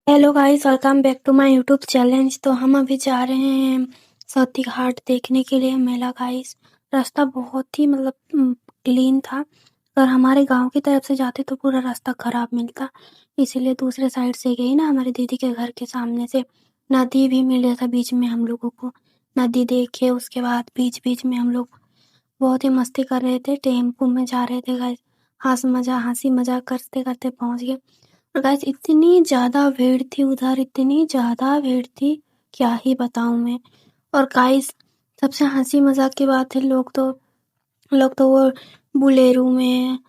Hello guys, welcome back to my YouTube challenge. तो हम अभी जा रहे हैं सती घाट देखने के लिए मेला गाइस। रास्ता बहुत ही क्लीन था। और हमारे गांव की तरफ से जाते तो पूरा रास्ता खराब मिलता, इसीलिए दूसरे साइड से गई ना, हमारी दीदी के घर के सामने से। नदी भी मिल था बीच में हम लोगों को। नदी देखे, उसके बाद बीच बीच में हम लोग बहुत ही मस्ती कर रहे थे, टेम्पू में जा रहे थे गाइस। हंसी मजाक करते करते पहुंच गए। और गाइस इतनी ज़्यादा भीड़ थी उधर, इतनी ज़्यादा भीड़ थी, क्या ही बताऊं मैं। और गाइस सबसे हंसी मजाक की बात है, लोग तो वो बुलेरो में,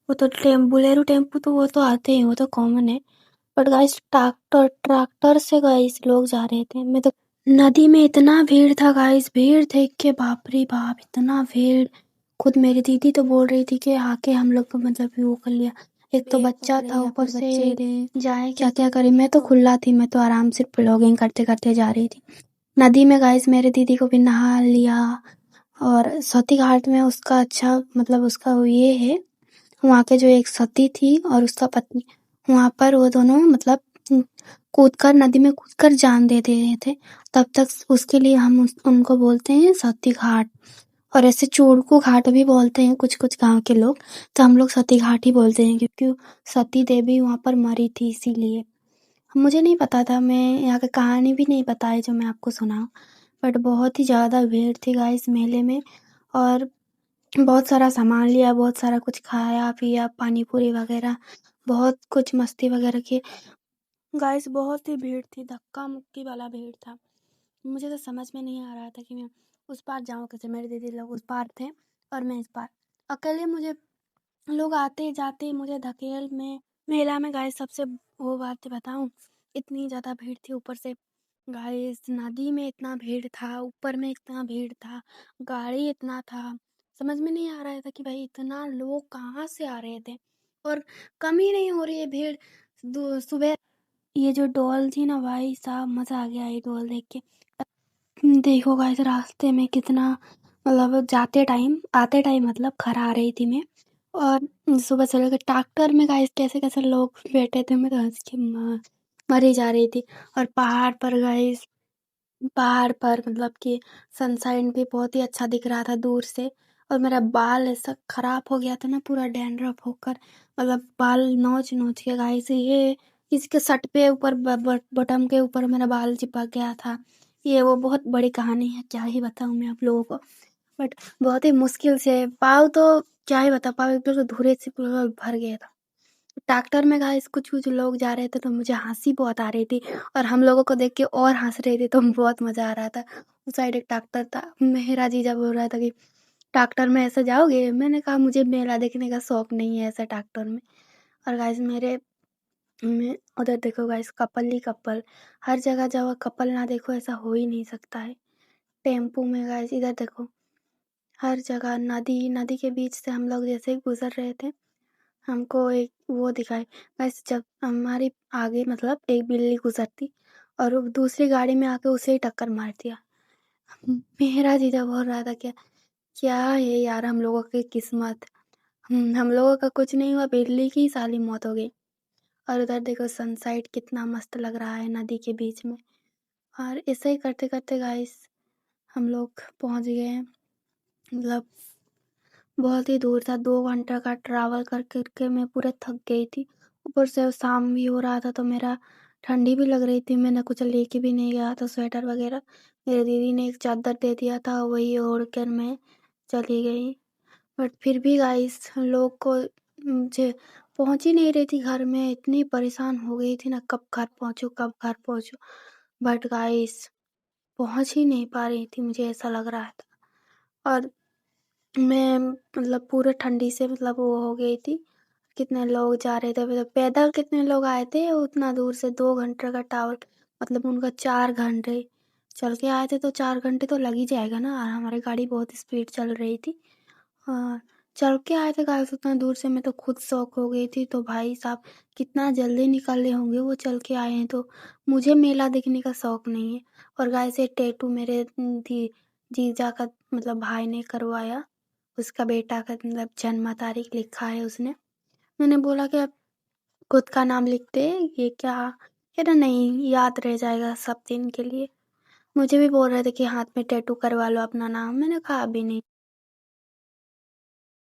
वो तो बुलेरो टेम्पू तो वो तो आते ही, वो तो कॉमन है। बट गाइस ट्रैक्टर ट्रैक्टर से गाइस लोग जा रहे थे। मैं तो नदी में इतना भीड़ था गाइस, भीड़ देख के बाप रे बाप, इतना भीड़। खुद मेरी दीदी तो बोल रही थी कि आके हम लोग को वो कर लिया। एक तो बच्चा था, ऊपर से जाए क्या क्या करे। मैं तो खुला थी, मैं तो आराम से ब्लॉगिंग करते करते जा रही थी नदी में गाइस। मेरे दीदी को भी नहा लिया। और सती घाट में उसका अच्छा उसका वो ये है, वहाँ के जो एक सती थी और उसका पत्नी, वहाँ पर वो दोनों कूदकर नदी में कूदकर जान दे दिए थे। तब तक उसके लिए हम उनको बोलते हैं सती घाट। और ऐसे चूड़कू घाट भी बोलते हैं कुछ कुछ गांव के लोग। तो हम लोग सती घाट ही बोलते हैं, क्योंकि सती देवी वहाँ पर मरी थी इसीलिए। मुझे नहीं पता था, मैं यहाँ की कहानी भी नहीं पता है जो मैं आपको सुनाऊँ। बट बहुत ही ज़्यादा भीड़ थी गाइस मेले में। और बहुत सारा सामान लिया, बहुत सारा कुछ खाया पिया, पानी पूरी वगैरह, बहुत कुछ मस्ती वगैरह की। गाइस बहुत ही भीड़ थी, धक्का मुक्की वाला भीड़ था। मुझे तो समझ में नहीं आ रहा था कि मैं उस पार जाऊँ कैसे। मेरे दीदी लोग उस पार थे और मैं इस पार अकेले। मुझे लोग आते जाते मुझे धकेल में मेला में गाइस। सबसे वो बात बताऊँ, इतनी ज़्यादा भीड़ थी। ऊपर से गाइस नदी में इतना भीड़ था, ऊपर में इतना भीड़ था, गाड़ी इतना था, समझ में नहीं आ रहा था कि भाई इतना लोग कहाँ से आ रहे थे। और कम ही नहीं हो रही है भीड़। सुबह ये जो डॉल थी ना भाई साहब, मज़ा आ गया ये डॉल देख के। देखो गाइस रास्ते में कितना जाते टाइम आते टाइम खरा आ रही थी मैं। और सुबह से लेकर ट्रैक्टर में गाइस कैसे कैसे लोग बैठे थे, मैं तो हंस के मरी जा रही थी। और पहाड़ पर गाइस, पहाड़ पर कि सनसाइन भी बहुत ही अच्छा दिख रहा था दूर से। और मेरा बाल ऐसा खराब हो गया था ना, पूरा डैंड्रफ होकर, बाल नोच नोच के गाइस, ये किसी के सट पे ऊपर बटम के ऊपर मेरा बाल चिपक गया था। ये वो बहुत बड़ी कहानी है, क्या ही बताऊं मैं आप लोगों को। बट बहुत ही मुश्किल से पाँव तो, क्या ही बता, पाँव एकदम से धूरे से पूरा भर गया था। ट्रैक्टर में गाइस कुछ कुछ लोग जा रहे थे तो मुझे हंसी बहुत आ रही थी, और हम लोगों को देख के और हंस रहे थे तो बहुत मजा आ रहा था। उस साइड एक ट्रैक्टर था, मेरा जीजा बोल रहा था कि ट्रैक्टर में ऐसे जाओगे। मैंने कहा मुझे मेला देखने का शौक नहीं है ऐसा ट्रैक्टर में। और गाइस मेरे में उधर देखो गाइस, कपल ही कपल, हर जगह जाओ कपल ना देखो ऐसा हो ही नहीं सकता है। टेम्पू में गाइस इधर देखो, हर जगह नदी, नदी के बीच से हम लोग जैसे ही गुजर रहे थे, हमको एक वो दिखाई। बस जब हमारे आगे एक बिल्ली गुजरती और वो दूसरी गाड़ी में आके उसे ही टक्कर मार दिया। मेरा जीजा बोल रहा था क्या, क्या है यार हम लोगों की किस्मत। हम लोगों का कुछ नहीं हुआ, बिल्ली की साली मौत हो गई। और उधर देखो सनसाइट कितना मस्त लग रहा है नदी के बीच में। और ऐसे ही करते करते गाइस हम लोग पहुंच गए हैं। बहुत ही दूर था, 2 घंटा का ट्रैवल कर करके मैं पूरा थक गई थी। ऊपर से शाम भी हो रहा था तो मेरा ठंडी भी लग रही थी। मैंने कुछ लेके भी नहीं गया था स्वेटर वगैरह। मेरी दीदी ने एक चादर दे दिया था, वही ओढ़ कर मैं चली गई। बट फिर भी गाइस लोग को मुझे पहुंच ही नहीं रही थी घर में, इतनी परेशान हो गई थी ना, कब घर पहुंचूं कब घर पहुंचूं। बट गाइस पहुंच ही नहीं पा रही थी, मुझे ऐसा लग रहा था। और मैं पूरे ठंडी से वो हो गई थी। कितने लोग जा रहे थे, पैदल कितने लोग आए थे उतना दूर से, 2 घंटे का टावर, उनका 4 घंटे चल के आए थे तो 4 घंटे तो लग ही जाएगा ना। और हमारी गाड़ी बहुत स्पीड चल रही थी। हाँ, चल के आए थे गाइस उतना दूर से, मैं तो खुद शौक हो गई थी। तो भाई साहब कितना जल्दी निकले होंगे वो चल के आए हैं। तो मुझे मेला देखने का शौक नहीं है। और गाइस ये टैटू मेरे जीजा का भाई ने करवाया, उसका बेटा का जन्म तारीख लिखा है उसने। मैंने बोला कि आप खुद का नाम लिखते हैं, ये क्या कह रहा नहीं, याद रह जाएगा सब दिन के लिए। मुझे भी बोल रहे थे कि हाथ में टैटू करवा लो अपना नाम, मैंने कहा अभी नहीं।